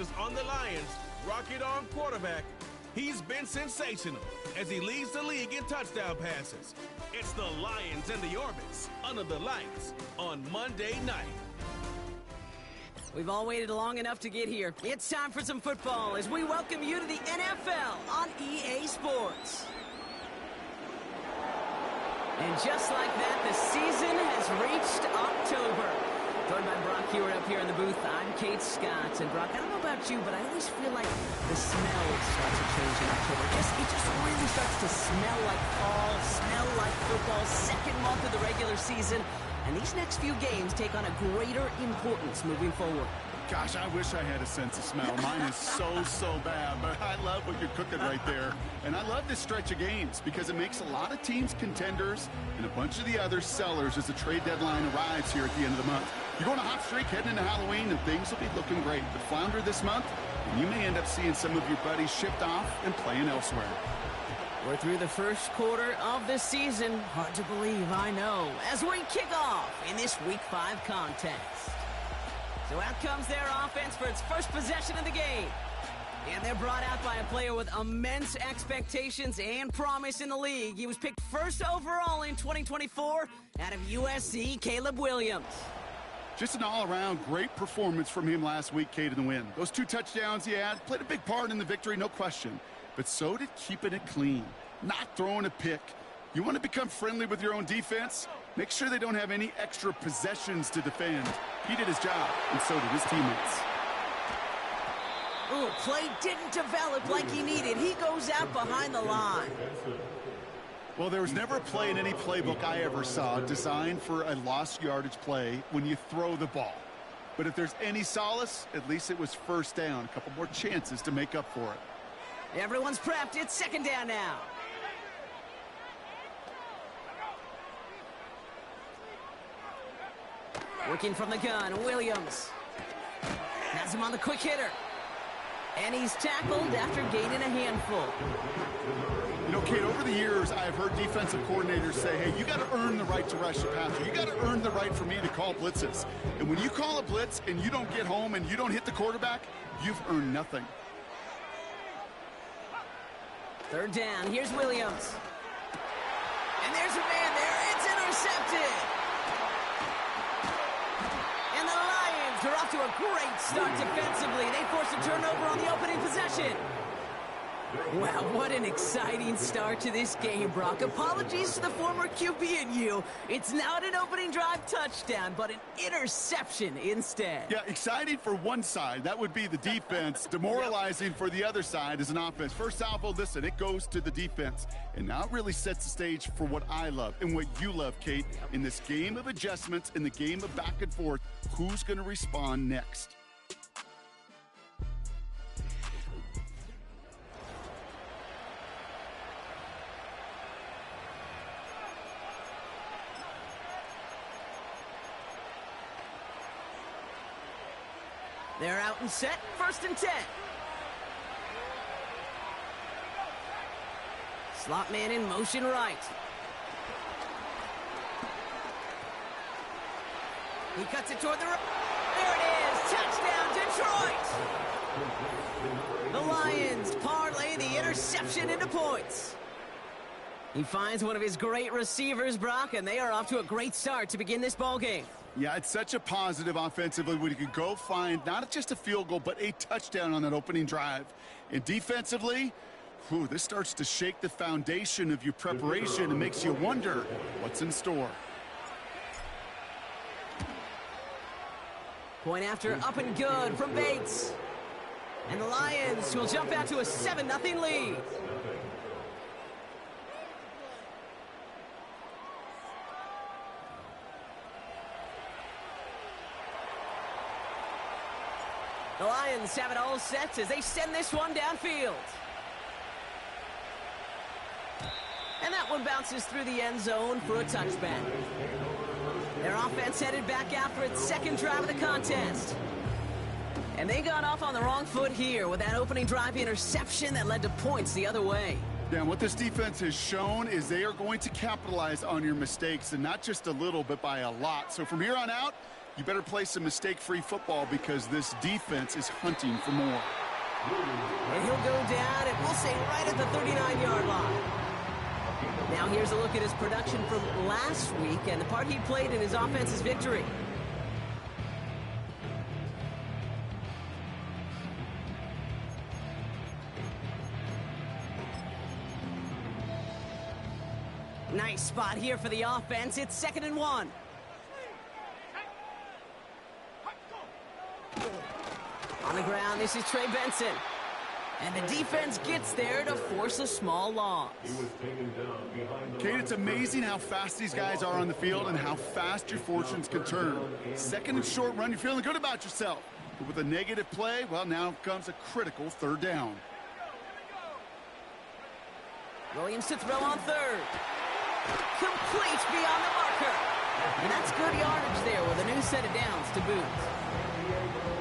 emphasis on the Lions' rocket-arm quarterback. He's been sensational as he leads the league in touchdown passes. It's the Lions and the Orbits under the lights on Monday night. We've all waited long enough to get here. It's time for some football as we welcome you to the NFL on EA Sports. And just like that, the season has reached October. Joined by Brock Hewitt up here in the booth. I'm Kate Scott. And Brock, I don't know about you, but I always feel like the smell starts to change in October. It just really starts to smell like fall, smell like football, second month of the regular season. And these next few games take on a greater importance moving forward. Gosh, I wish I had a sense of smell. Mine is so bad, but I love what you're cooking right there. And I love this stretch of games because it makes a lot of teams contenders and a bunch of the other sellers as the trade deadline arrives here at the end of the month. You're going a hot streak heading into Halloween, and things will be looking great. But flounder this month, and you may end up seeing some of your buddies shipped off and playing elsewhere. We're through the first quarter of the season. Hard to believe, I know, as we kick off in this Week 5 contest. So out comes their offense for its first possession of the game. And they're brought out by a player with immense expectations and promise in the league. He was picked first overall in 2024 out of USC, Caleb Williams. Just an all-around great performance from him last week, Kate, in the win. Those 2 touchdowns he had played a big part in the victory, no question. But so did keeping it clean, not throwing a pick. You want to become friendly with your own defense? Make sure they don't have any extra possessions to defend. He did his job, and so did his teammates. Ooh, play didn't develop like he needed. He goes out behind the line. Well, there was never a play in any playbook I ever saw designed for a lost yardage play when you throw the ball. But if there's any solace, at least it was first down. A couple more chances to make up for it. Everyone's prepped. It's second down now. Working from the gun, Williams. Has him on the quick hitter. And he's tackled after gaining a handful. You know, Kate, over the years, I've heard defensive coordinators say, hey, you got to earn the right to rush the passer. You got to earn the right for me to call blitzes. And when you call a blitz and you don't get home and you don't hit the quarterback, you've earned nothing. Third down. Here's Williams. And there's a man there. It's intercepted. And the Lions are off to a great start defensively. They force a turnover on the opening possession. Wow, what an exciting start to this game, Brock. Apologies to the former QB and you. It's not an opening drive touchdown, but an interception instead. Yeah, exciting for one side. That would be the defense. Demoralizing for the other side as an offense. First salvo, listen, it goes to the defense. And now it really sets the stage for what I love and what you love, Kate. In this game of adjustments, in the game of back and forth, who's going to respond next? They're out and set, 1st and 10. Slot man in motion right. He cuts it toward the right. There it is, touchdown Detroit. The Lions parlay the interception into points. He finds one of his great receivers, Brock, and they are off to a great start to begin this ball game. Yeah, it's such a positive offensively when you can go find not just a field goal, but a touchdown on that opening drive. And defensively, this starts to shake the foundation of your preparation and makes you wonder what's in store. Point after, up and good from Bates. And the Lions will jump out to a 7-0 lead. The Lions have it all set as they send this one downfield. And that one bounces through the end zone for a touchback. Their offense headed back out for its second drive of the contest. And they got off on the wrong foot here with that opening drive interception that led to points the other way. Yeah, what this defense has shown is they are going to capitalize on your mistakes, and not just a little, but by a lot. So from here on out, You better play some mistake-free football because this defense is hunting for more. And he'll go down, and we'll say right at the 39-yard line. Now here's a look at his production from last week and the part he played in his offense's victory. Nice spot here for the offense. It's 2nd and 1. On the ground, this is Trey Benson. And the defense gets there to force a small loss. Kate, it's amazing how fast these guys are on the field and how fast your fortunes can turn. 2nd and short run, you're feeling good about yourself. But with a negative play, well, now comes a critical 3rd down. Williams to throw on 3rd. Complete beyond the marker. And that's good yardage there with a new set of downs to boot.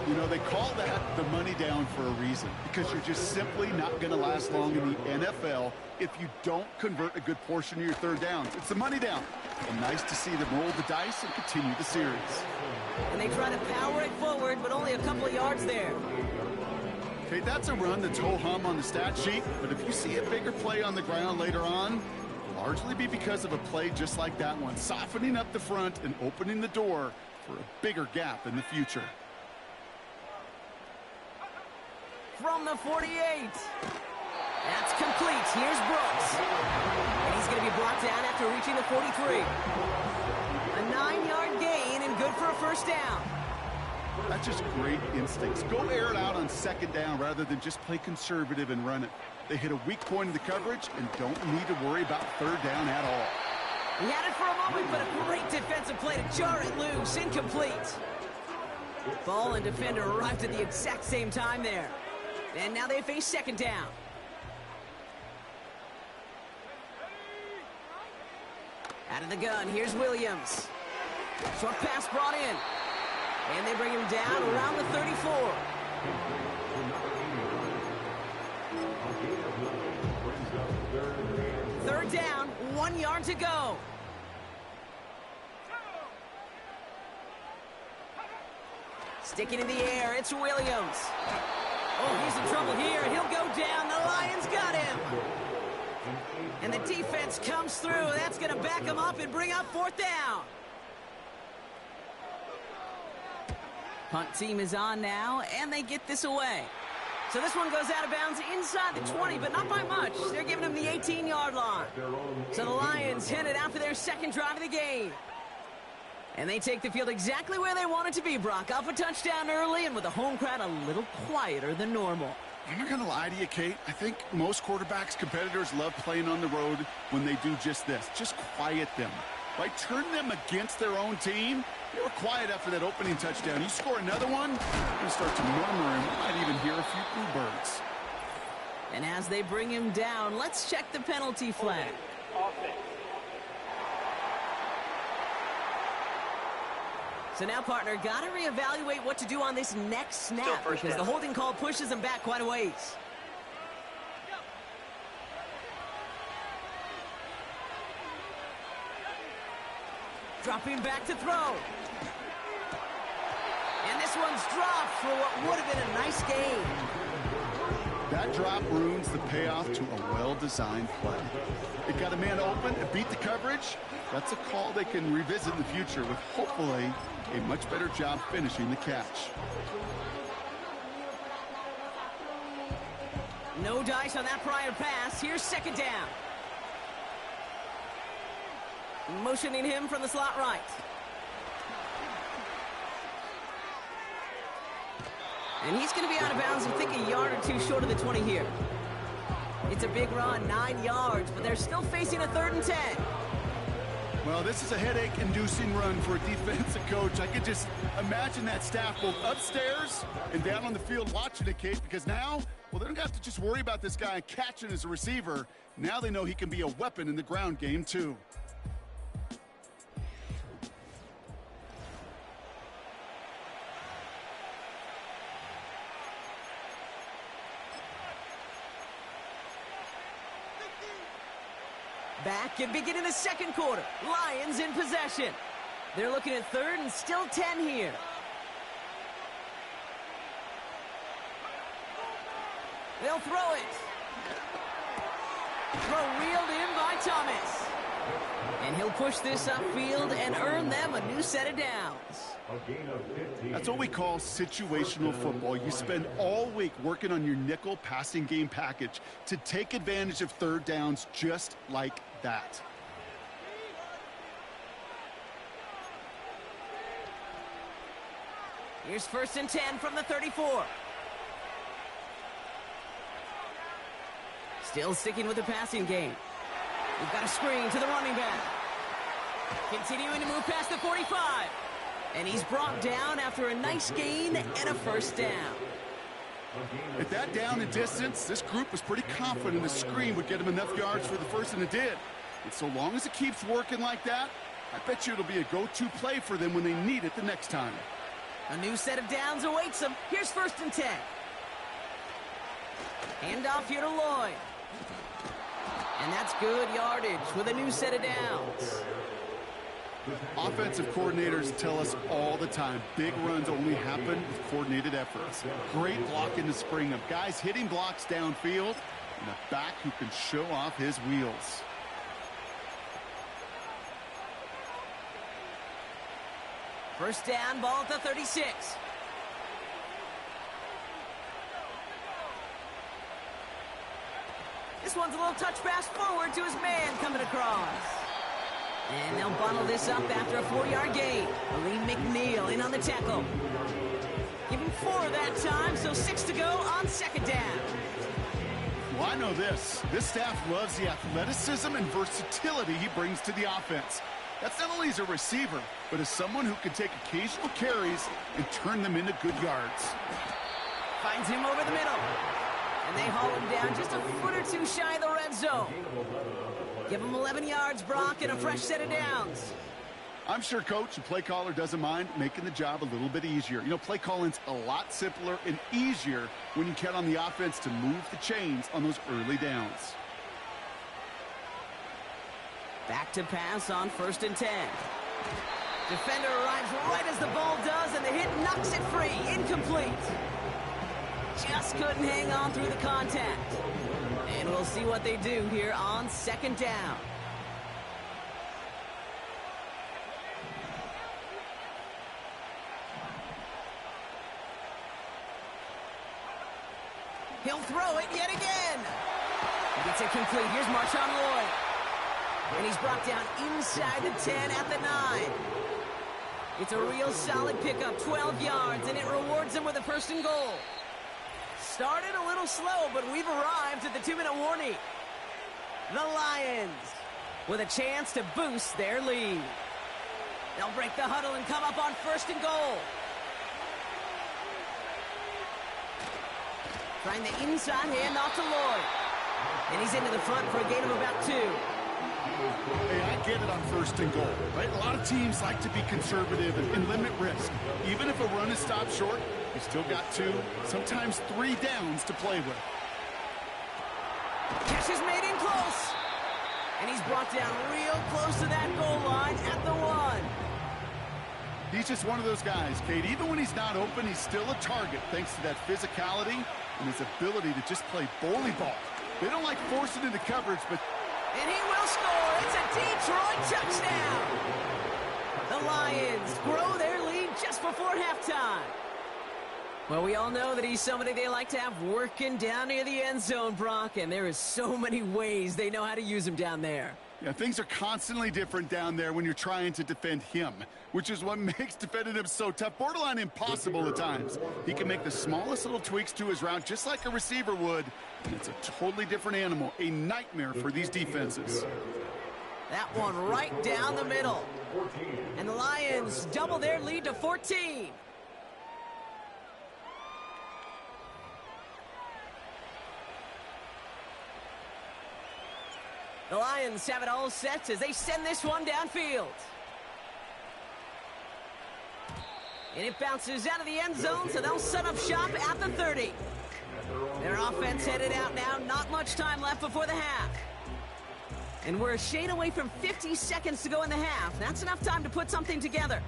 You know, they call that the money down for a reason, because you're just simply not going to last long in the NFL if you don't convert a good portion of your 3rd downs. It's the money down. And nice to see them roll the dice and continue the series. And they try to power it forward, but only a couple of yards there. Okay, that's a run that's ho-hum on the stat sheet, but if you see a bigger play on the ground later on, it'll largely be because of a play just like that one, softening up the front and opening the door for a bigger gap in the future. From the 48. That's complete. Here's Brooks. And he's going to be brought down after reaching the 43. A 9-yard gain and good for a 1st down. That's just great instincts. Go air it out on 2nd down rather than just play conservative and run it. They hit a weak point in the coverage and don't need to worry about 3rd down at all. He had it for a moment, but a great defensive play to jar it loose. Incomplete. Ball and defender arrived at the exact same time there. And now they face 2nd down. Out of the gun, here's Williams. Short pass brought in. And they bring him down around the 34. Third down, 1 yard to go. Sticking in the air, it's Williams. Oh, he's in trouble here. He'll go down. The Lions got him. And the defense comes through. That's going to back him up and bring up 4th down. Punt team is on now, and they get this away. So this one goes out of bounds inside the 20, but not by much. They're giving him the 18-yard line. So the Lions headed out for their 2nd drive of the game. And they take the field exactly where they want it to be, Brock. Off a touchdown early and with the home crowd a little quieter than normal. I'm not going to lie to you, Kate. I think most quarterbacks, competitors love playing on the road when they do just this. Just quiet them. By turning them against their own team, they were quiet after that opening touchdown. You score another one, you're going to start to murmur, and you might even hear a few bluebirds. And as they bring him down, let's check the penalty flag. So now, partner, got to reevaluate what to do on this next snap because the holding call pushes him back quite a ways. Dropping back to throw. And this one's dropped for what would have been a nice gain. That drop ruins the payoff to a well-designed play. It got a man open, it beat the coverage. That's a call they can revisit in the future with hopefully a much better job finishing the catch. No dice on that prior pass. Here's 2nd down. Motioning him from the slot right. And he's going to be out of bounds, I think, a yard or two short of the 20 here. It's a big run, 9 yards, but they're still facing a 3rd and 10. Well, this is a headache-inducing run for a defensive coach. I could just imagine that staff both upstairs and down on the field watching it, Kate, because now, well, they don't have to just worry about this guy catching as a receiver. Now they know he can be a weapon in the ground game, too. Back and beginning the 2nd quarter. Lions in possession. They're looking at third and still 10 here. They'll throw it. Throw reeled in by Thomas. And he'll push this upfield and earn them a new set of downs. That's what we call situational football. You spend all week working on your nickel passing game package to take advantage of third downs just like that. Here's 1st and 10 from the 34. Still sticking with the passing game. We've got a screen to the running back. Continuing to move past the 45. And he's brought down after a nice gain and a 1st down. At that down and distance, this group was pretty confident the screen would get him enough yards for the 1st, and it did. And so long as it keeps working like that, I bet you it'll be a go-to play for them when they need it the next time. A new set of downs awaits them. Here's 1st and 10. Handoff here to Lloyd. And that's good yardage with a new set of downs. Offensive coordinators tell us all the time, big runs only happen with coordinated efforts. Great block in the spring of guys hitting blocks downfield and a back who can show off his wheels. First down, ball at the 36. This one's a little touch pass forward to his man coming across. And they'll bundle this up after a 4-yard gain. Lee McNeil in on the tackle. Give him 4 that time, so 6 to go on 2nd down. Well, I know this. This staff loves the athleticism and versatility he brings to the offense. That's not only as a receiver, but as someone who can take occasional carries and turn them into good yards. Finds him over the middle. And they haul him down just a foot or two shy of the red zone. Give him 11 yards, Brock, and a fresh set of downs. I'm sure coach and play caller doesn't mind making the job a little bit easier. You know, play calling's a lot simpler and easier when you count on the offense to move the chains on those early downs. Back to pass on 1st and 10. Defender arrives right as the ball does, and the hit knocks it free. Incomplete. Just couldn't hang on through the contact. And we'll see what they do here on 2nd down. He'll throw it yet again. He gets it complete. Here's Marshawn Lloyd. And he's brought down inside the 10 at the 9. It's a real solid pickup, 12 yards, and it rewards him with a 1st and goal. Started a little slow, but we've arrived at the 2-minute warning. The Lions with a chance to boost their lead. They'll break the huddle and come up on 1st and goal. Trying the inside handoff to Lloyd. And he's into the front for a gain of about 2. Hey, I get it on 1st and goal, right? A lot of teams like to be conservative and limit risk. Even if a run is stopped short, you still got 2, sometimes 3 downs to play with. Catch is made in close. And he's brought down real close to that goal line at the 1. He's just one of those guys, Kate. Even when he's not open, he's still a target thanks to that physicality and his ability to just play bully ball. They don't like forcing into coverage, but... And he will score. It's a Detroit touchdown. The Lions grow their lead just before halftime. Well, we all know that he's somebody they like to have working down near the end zone, Brock, and there is so many ways they know how to use him down there. Yeah, things are constantly different down there when you're trying to defend him, which is what makes defending him so tough, borderline impossible at times. He can make the smallest little tweaks to his route just like a receiver would, and it's a totally different animal, a nightmare for these defenses. That one right down the middle. And the Lions double their lead to 14. The Lions have it all set as they send this one downfield. And it bounces out of the end zone, so they'll set up shop at the 30. Their offense headed out now. Not much time left before the half. And we're a shade away from 50 seconds to go in the half. That's enough time to put something together.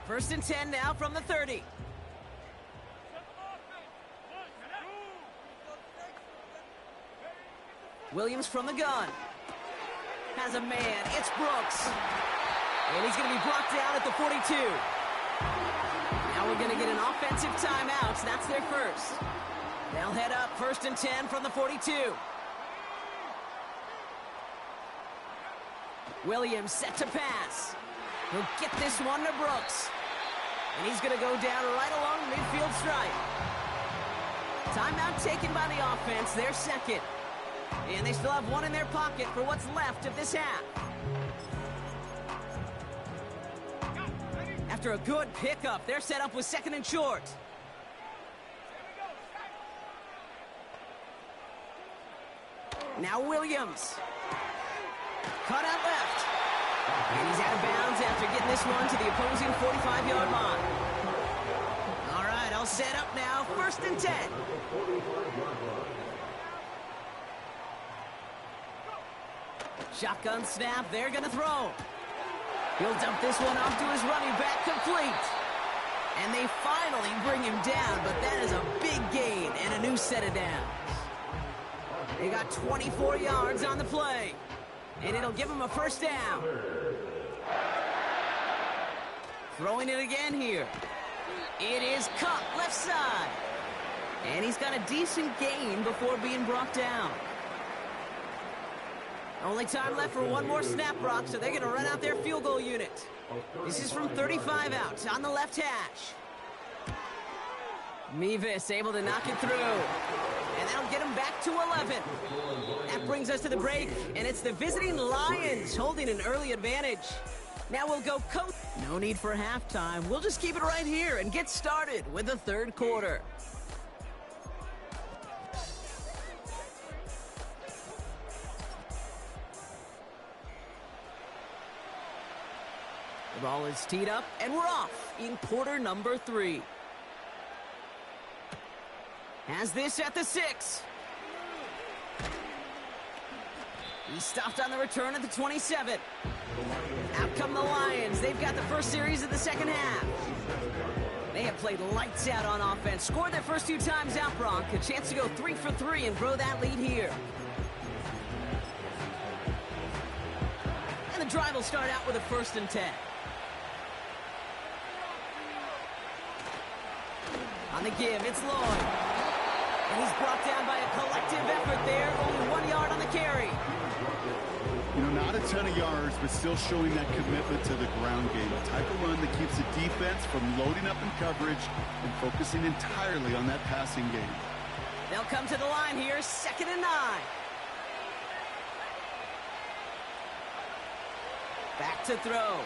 1st and 10 now from the 30. Williams from the gun. Has a man. It's Brooks. And he's going to be brought down at the 42. Now we're going to get an offensive timeout. So that's their first. They'll head up 1st and 10 from the 42. Williams set to pass. He'll get this one to Brooks. And he's going to go down right along the midfield stripe. Timeout taken by the offense, their second. And they still have one in their pocket for what's left of this half. After a good pickup, they're set up with 2nd and short. Now Williams. Cut out left. And he's out of bounds after getting this one to the opposing 45-yard line. All right, I'll set up now. 1st and 10. Shotgun snap. They're going to throw. He'll dump this one off to his running back, complete. And they finally bring him down, but that is a big gain and a new set of downs. They got 24 yards on the play. And it'll give him a 1st down. Throwing it again here. It is cut left side. And he's got a decent gain before being brought down. Only time left for one more snap, Brock, so they're going to run out their field goal unit. This is from 35 out on the left hash. Mevis able to knock it through. And that'll get him back to 11. That brings us to the break, and it's the visiting Lions holding an early advantage. Now we'll go coach. No need for halftime. We'll just keep it right here and get started with the 3rd quarter. The ball is teed up, and we're off in quarter number 3. Has this at the 6. He stopped on the return at the 27. Out come the Lions. They've got the first series of the 2nd half. They have played lights out on offense. Scored their first 2 times out, Brock. A chance to go 3 for 3 and grow that lead here. And the drive will start out with a 1st and 10. On the give, it's Lloyd. And he's brought down by a collective effort there. Only 1 yard on the carry. You know, not a ton of yards, but still showing that commitment to the ground game. A type of run that keeps the defense from loading up in coverage and focusing entirely on that passing game. They'll come to the line here, 2nd and 9. Back to throw.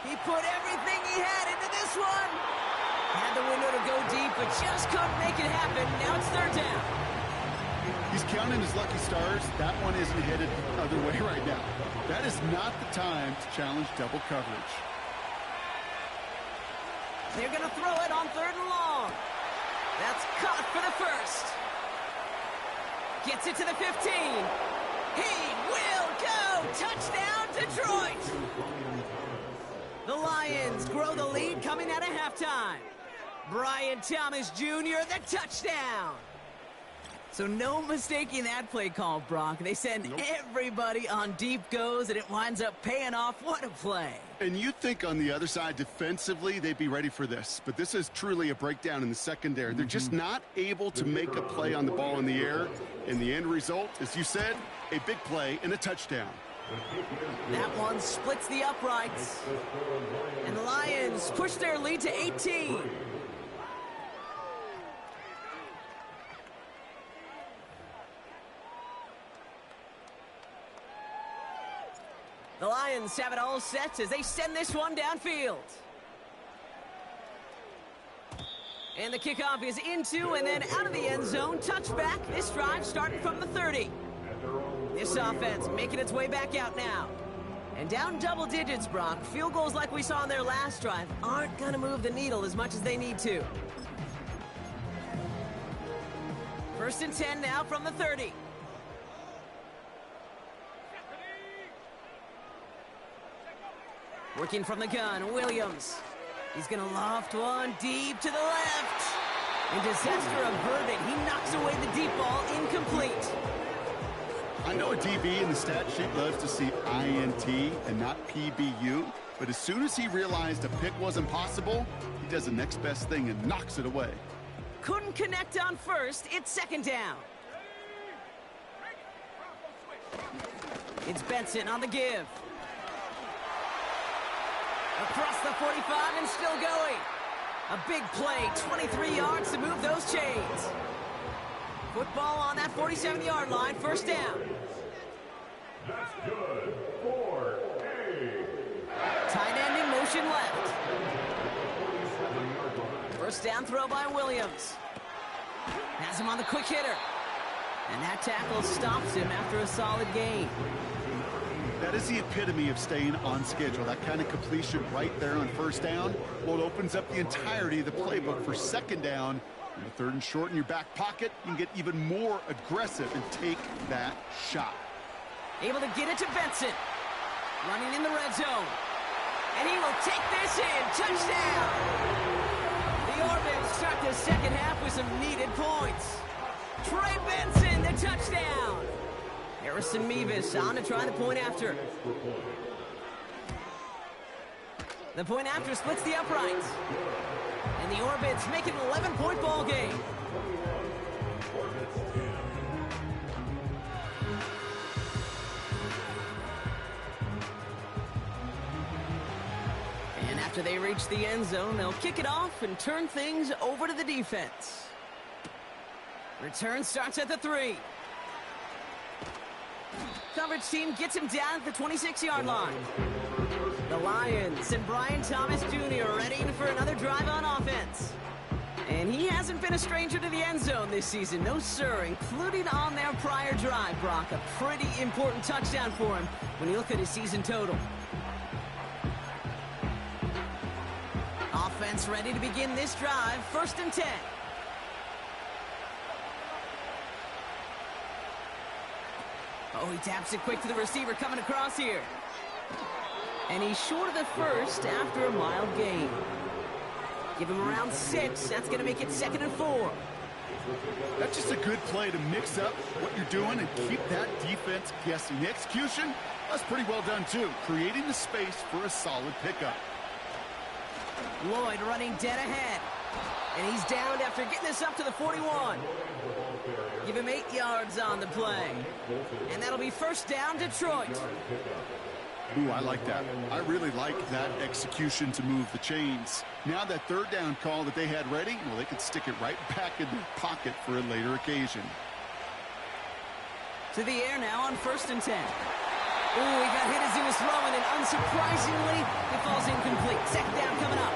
He put everything he had into this one. Had the window to go deep, but just couldn't make it happen. Now it's 3rd down. He's counting his lucky stars. That one isn't headed the other way right now. That is not the time to challenge double coverage. They're going to throw it on 3rd and long. That's caught for the 1st. Gets it to the 15. He will go. Touchdown, Detroit. The Lions grow the lead coming out of halftime. Brian Thomas Jr., the touchdown. So no mistaking that play call, Brock. They send everybody on deep goes, and it winds up paying off. What a play. And you'd think on the other side, defensively, they'd be ready for this. But this is truly a breakdown in the secondary. They're just not able to make a play on the ball in the air. And the end result, as you said, a big play and a touchdown. That one splits the uprights. And the Lions push their lead to 18. The Lions have it all set as they send this one downfield. And the kickoff is into and then out of the end zone. Touchback. This drive starting from the 30. This offense making its way back out now. And down double digits, Brock. Field goals like we saw in their last drive aren't going to move the needle as much as they need to. 1st and 10 now from the 30. Working from the gun, Williams. He's going to loft one deep to the left. And disaster averted. He knocks away the deep ball, incomplete. I know a DB in the stat sheet loves to see INT and not PBU, but as soon as he realized a pick wasn't possible, he does the next best thing and knocks it away. Couldn't connect on first. It's second down. It's Benson on the give. Across the 45 and still going. A big play, 23 yards to move those chains. Football on that 47-yard line, first down. That's good for A. Tight end in motion left. First down throw by Williams. Has him on the quick hitter. And that tackle stops him after a solid gain. That is the epitome of staying on schedule. That kind of completion right there on first down. Well, it opens up the entirety of the playbook for second down. In the third and short in your back pocket, you can get even more aggressive and take that shot. Able to get it to Benson. Running in the red zone. And he will take this in. Touchdown! The Orbits start the second half with some needed points. Trey Benson, the touchdown! Harrison Mevis on to try the point after. The point after splits the uprights. And the Orbits make it an 11-point ball game. And after they reach the end zone, they'll kick it off and turn things over to the defense. Return starts at the 3. Coverage team gets him down at the 26-yard line. The Lions and Brian Thomas Jr. ready for another drive on offense. And he hasn't been a stranger to the end zone this season. No, sir, including on their prior drive, Brock. A pretty important touchdown for him when you look at his season total. Offense ready to begin this drive. First and 10. Oh, he taps it quick to the receiver coming across here. And he's short of the first after a mild gain. Give him around 6. That's going to make it 2nd and 4. That's just a good play to mix up what you're doing and keep that defense guessing. The execution, that's pretty well done too. Creating the space for a solid pickup. Lloyd running dead ahead. And he's downed after getting this up to the 41. Give him 8 yards on the play. And that'll be first down, Detroit. Ooh, I like that. I really like that execution to move the chains. Now that third down call that they had ready, well, they could stick it right back in their pocket for a later occasion. To the air now on first and 10. Ooh, he got hit as he was throwing, and unsurprisingly, it falls incomplete. Second down coming up.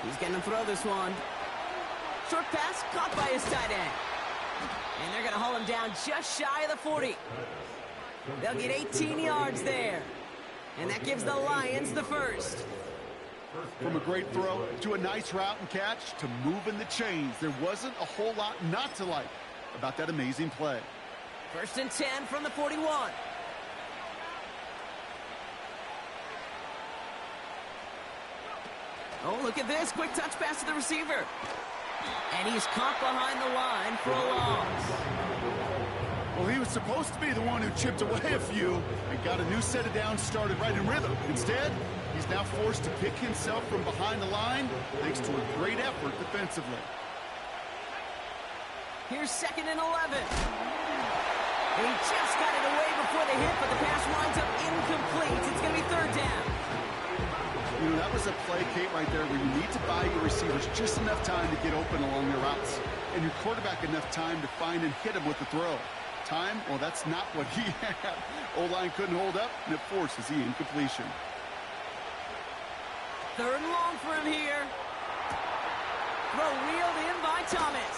He's going to throw this one. Short pass caught by his tight end. And they're going to haul him down just shy of the 40. They'll get 18 yards there. And that gives the Lions the first. From a great throw to a nice route and catch to moving the chains, there wasn't a whole lot not to like about that amazing play. First and 10 from the 41. Oh, look at this. Quick touch pass to the receiver. And he's caught behind the line for a loss. Well, he was supposed to be the one who chipped away a few and got a new set of downs started right in rhythm. Instead, he's now forced to pick himself from behind the line thanks to a great effort defensively. Here's 2nd and 11. And he just got it away before the hit, but the pass winds up incomplete. It's going to be third down. You know, that was a play, Kate, right there where you need to buy your receivers just enough time to get open along their routes. And your quarterback enough time to find and hit him with the throw. Time, well, that's not what he had. O-line couldn't hold up, and it forces the incompletion. Third and long for him here. Throw reeled in by Thomas.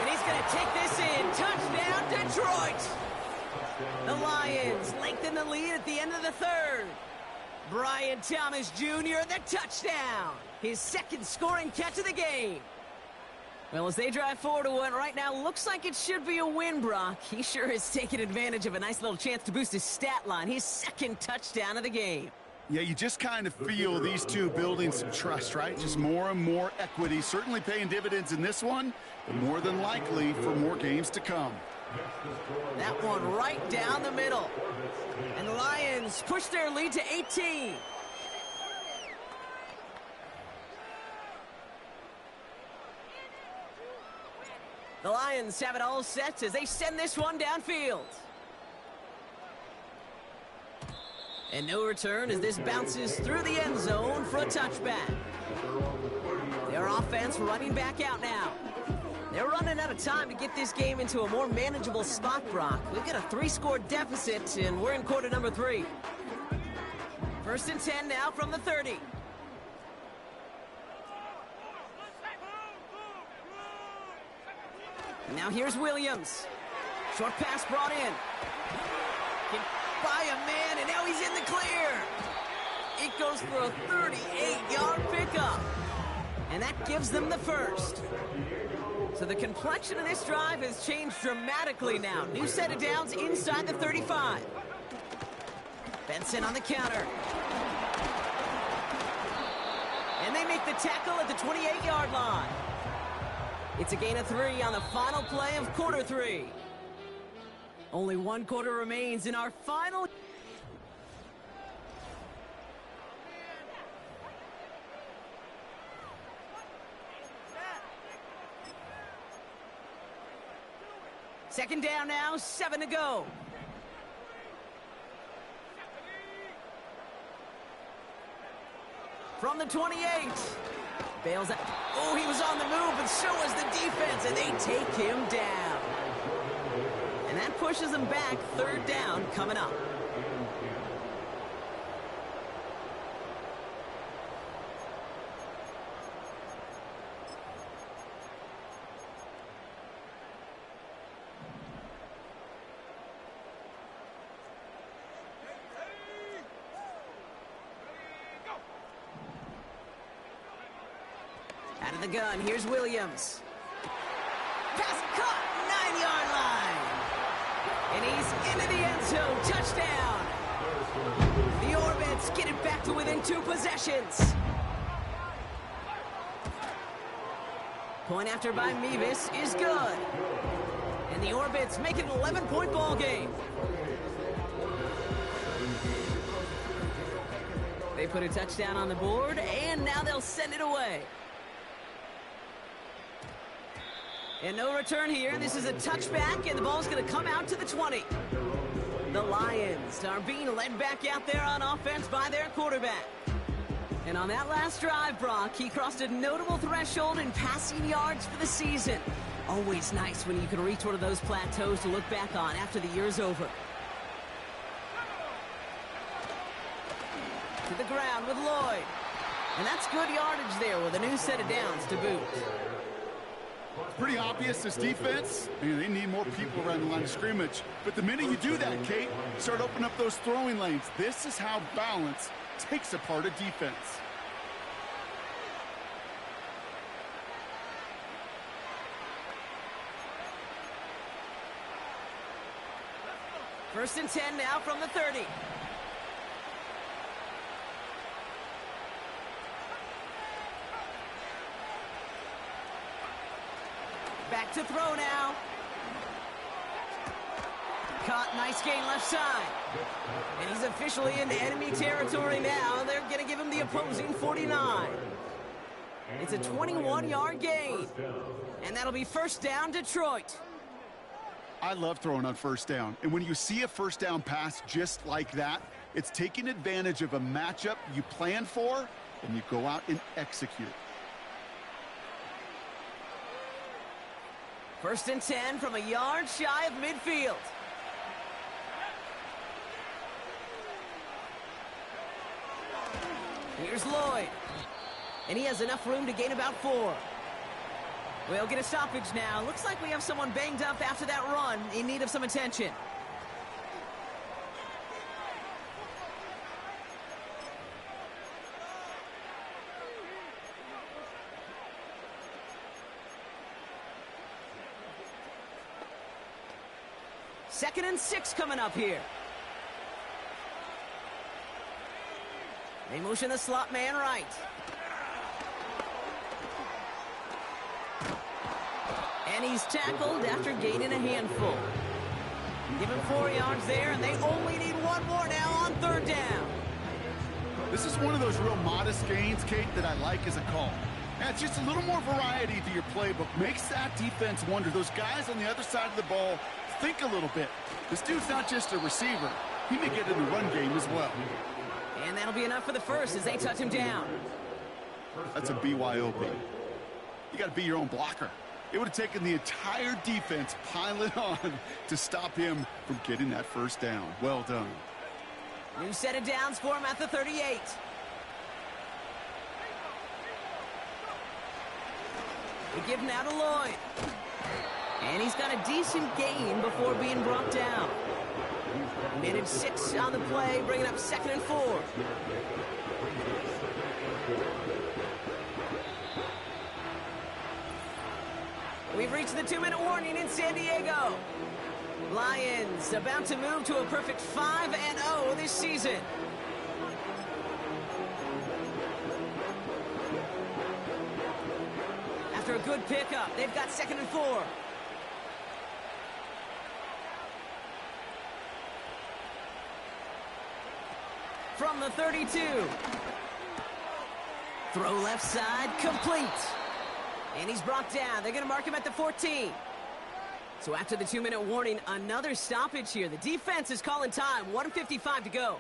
And he's going to take this in. Touchdown, Detroit. The Lions lengthen the lead at the end of the third. Brian Thomas Jr., the touchdown. His 2nd scoring catch of the game. Well, as they drive forward to what right now looks like it should be a win, Brock. He sure has taken advantage of a nice little chance to boost his stat line. His second touchdown of the game. Yeah, you just kind of feel these two building some trust, right? Just more and more equity. Certainly paying dividends in this one, but more than likely for more games to come. That one right down the middle. And the Lions push their lead to 18. The Lions have it all set as they send this one downfield. And no return as this bounces through the end zone for a touchback. Their offense running back out now. They're running out of time to get this game into a more manageable spot, Brock. We've got a 3-score deficit, and we're in quarter number 3. 1st and 10 now from the 30. Now here's Williams. Short pass brought in. By a man, and now he's in the clear. It goes for a 38-yard pickup. And that gives them the first. So the complexion of this drive has changed dramatically now. New set of downs inside the 35. Benson on the counter. And they make the tackle at the 28-yard line. It's a gain of 3 on the final play of quarter 3. Only 1 quarter remains in our final. Second down now, 7 to go. From the 28. Bails out. Oh, he was on the move, but so was the defense, and they take him down. And that pushes them back. 3rd down coming up. Out of the gun, here's Williams. Pass caught, 9-yard line. And he's into the end zone, touchdown. The Orbits get it back to within 2 possessions. Point after by Mevis is good. And the Orbits make it an 11-point ball game. They put a touchdown on the board, and now they'll send it away. And no return here. This is a touchback, and the ball's going to come out to the 20. The Lions are being led back out there on offense by their quarterback. And on that last drive, Brock, he crossed a notable threshold in passing yards for the season. Always nice when you can reach one of those plateaus to look back on after the year's over. To the ground with Lloyd. And that's good yardage there with a new set of downs to boot. It's pretty obvious this defense, they need more people around the line of scrimmage. But the minute you do that, Kate, start opening up those throwing lanes. This is how balance takes apart a defense. First and 10 now from the 30. Back to throw now. Caught, nice gain left side. And he's officially into enemy territory now. They're going to give him the opposing 49. It's a 21-yard gain. And that'll be first down, Detroit. I love throwing on first down. And when you see a first down pass just like that, it's taking advantage of a matchup you plan for, and you go out and execute. First and 10 from a yard shy of midfield. Here's Lloyd. And he has enough room to gain about 4. We'll get a stoppage now. Looks like we have someone banged up after that run in need of some attention. 2nd and 6 coming up here. They motion the slot man right. And he's tackled after gaining a handful. Give him 4 yards there, and they only need 1 more now on 3rd down. This is one of those real modest gains, Kate, that I like as a call. And it's just a little more variety to your playbook. Makes that defense wonder. Those guys on the other side of the ball think a little bit. This dude's not just a receiver. He may get in the run game as well. And that'll be enough for the first as they touch him down. That's a BYOB. You got to be your own blocker. It would have taken the entire defense piling on to stop him from getting that first down. Well done. New set of downs for him at the 38. We give now to Lloyd. And he's got a decent gain before being brought down. He managed 6 on the play, bringing up 2nd and 4. We've reached the 2-minute warning in San Diego. Lions about to move to a perfect 5-0 this season. After a good pickup, they've got 2nd and 4. From the 32. Throw left side, complete. And he's brought down. They're going to mark him at the 14. So after the 2-minute warning, another stoppage here. The defense is calling time. 1:55 to go.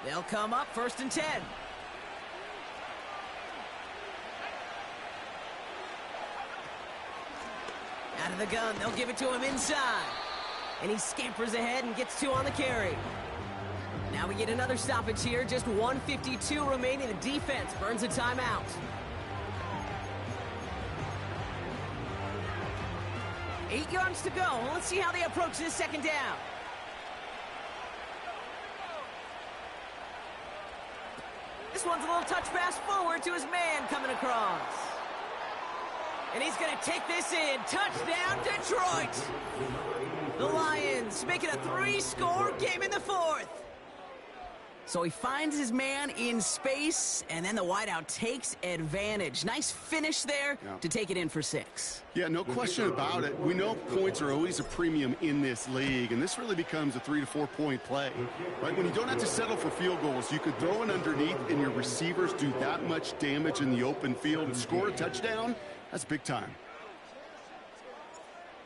They'll come up 1st and 10. Out of the gun, they'll give it to him inside. And he scampers ahead and gets 2 on the carry. Now we get another stoppage here. Just 1:52 remaining. The defense burns a timeout. 8 yards to go. Let's see how they approach this 2nd down. This one's a little touch pass forward to his man coming across. And he's going to take this in. Touchdown, Detroit! The Lions make it a 3-score game in the 4th. So he finds his man in space, and then the wideout takes advantage. Nice finish there to take it in for 6. Yeah, no question about it. We know points are always a premium in this league, and this really becomes a 3 to 4 point play. Right? When you don't have to settle for field goals, you could throw it underneath, and your receivers do that much damage in the open field and score a touchdown. That's big time.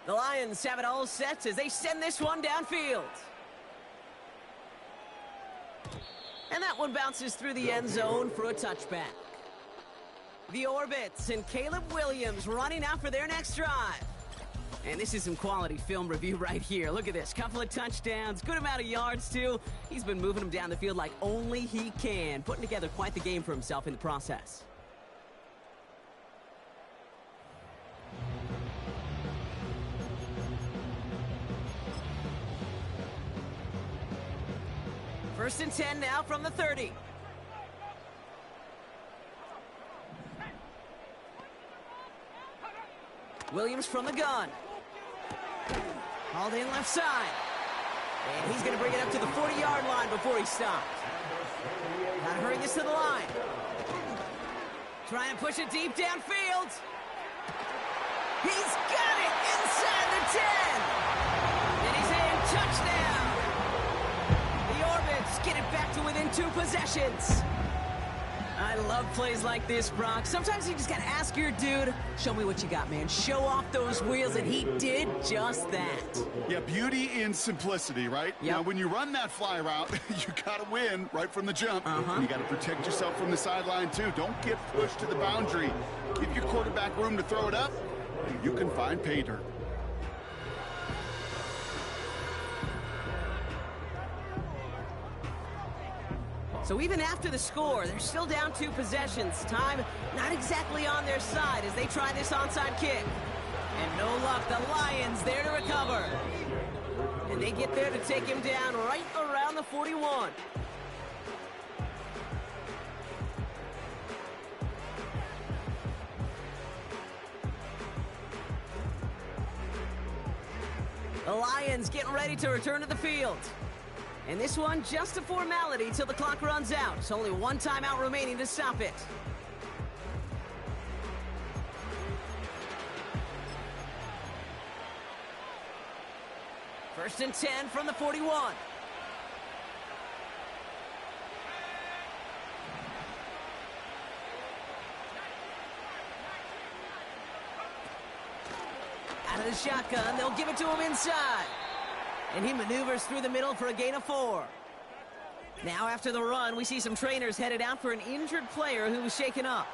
The Lions have it all set as they send this one downfield. And that one bounces through the end zone for a touchback. The Orbits and Caleb Williams running out for their next drive. And this is some quality film review right here. Look at this. Couple of touchdowns, good amount of yards too. He's been moving them down the field like only he can, putting together quite the game for himself in the process. First and 10 now from the 30. Williams from the gun. Hauled in left side. And he's going to bring it up to the 40-yard line before he stops. Gotta hurry this to the line. Trying to push it deep downfield. He's got it inside the 10. And he's in. Touchdown. The Orbits get it back to within 2 possessions. I love plays like this, Brock. Sometimes you just got to ask your dude, show me what you got, man. Show off those wheels, and he did just that. Yeah, beauty in simplicity, right? Yep. Now, when you run that fly route, you got to win right from the jump. And you got to protect yourself from the sideline, too. Don't get pushed to the boundary. Give your quarterback room to throw it up, and you can find pay dirt. So even after the score, they're still down 2 possessions. Time not exactly on their side as they try this onside kick. And no luck, the Lions there to recover. And they get there to take him down right around the 41. The Lions getting ready to return to the field. And this one, just a formality till the clock runs out. It's only one timeout remaining to stop it. First and 10 from the 41. Out of the shotgun, they'll give it to him inside. And he maneuvers through the middle for a gain of 4. Now after the run, we see some trainers headed out for an injured player who was shaken up.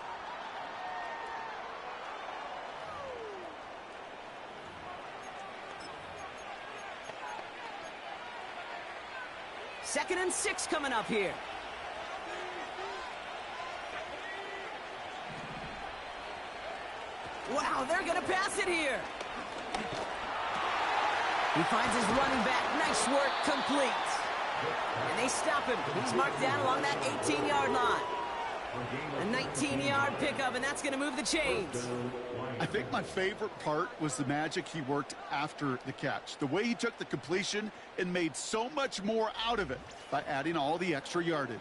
Second and 6 coming up here. Wow, they're going to pass it here. He finds his running back. Nice work, complete. And they stop him. He's marked down along that 18-yard line. A 19-yard pickup, and that's going to move the chains. I think my favorite part was the magic he worked after the catch. The way he took the completion and made so much more out of it by adding all the extra yardage.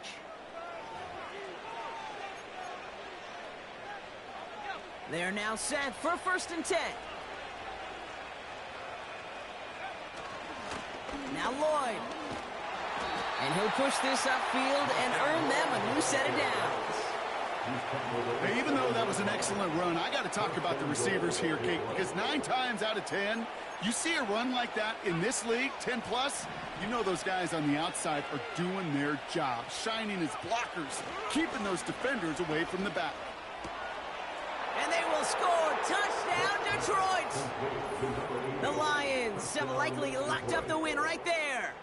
They're now set for first and 10. Now Lloyd. And he'll push this upfield and earn them a new set of downs. Hey, even though that was an excellent run, I got to talk about the receivers here, Kate, because 9 times out of 10, you see a run like that in this league, 10+, you know those guys on the outside are doing their job, shining as blockers, keeping those defenders away from the back. And they will score. Touchdown, Detroit! The Lions have likely locked up the win right there.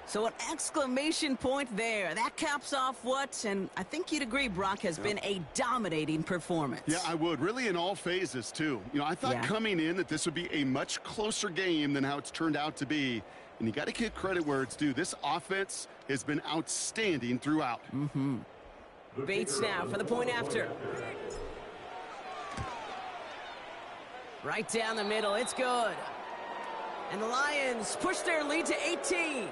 So an exclamation point there. That caps off what, and I think you'd agree, Brock, has been a dominating performance. Yeah, I would. Really in all phases, too. You know, I thought coming in that this would be a much closer game than how it's turned out to be. And you got to give credit where it's due. This offense has been outstanding throughout. Bates now for the point after. Right down the middle. It's good. And the Lions push their lead to 18.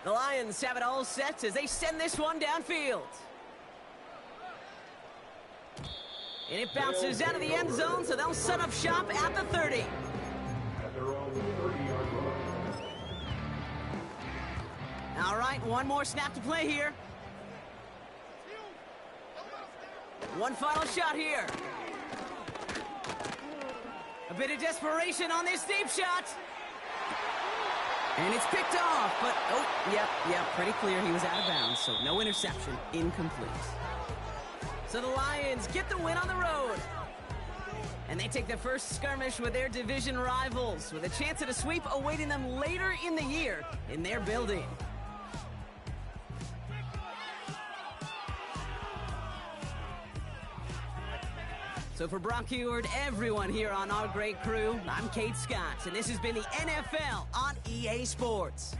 The Lions have it all set as they send this one downfield. And it bounces out of the end zone, so they'll set up shop at the 30. All right, one more snap to play here. One final shot here. A bit of desperation on this deep shot. And it's picked off, but, yeah, pretty clear he was out of bounds, so no interception, incomplete. So the Lions get the win on the road. And they take their first skirmish with their division rivals, with a chance at a sweep awaiting them later in the year in their building. So for Brock Heward, everyone here on our great crew, I'm Kate Scott, and this has been the NFL on EA Sports.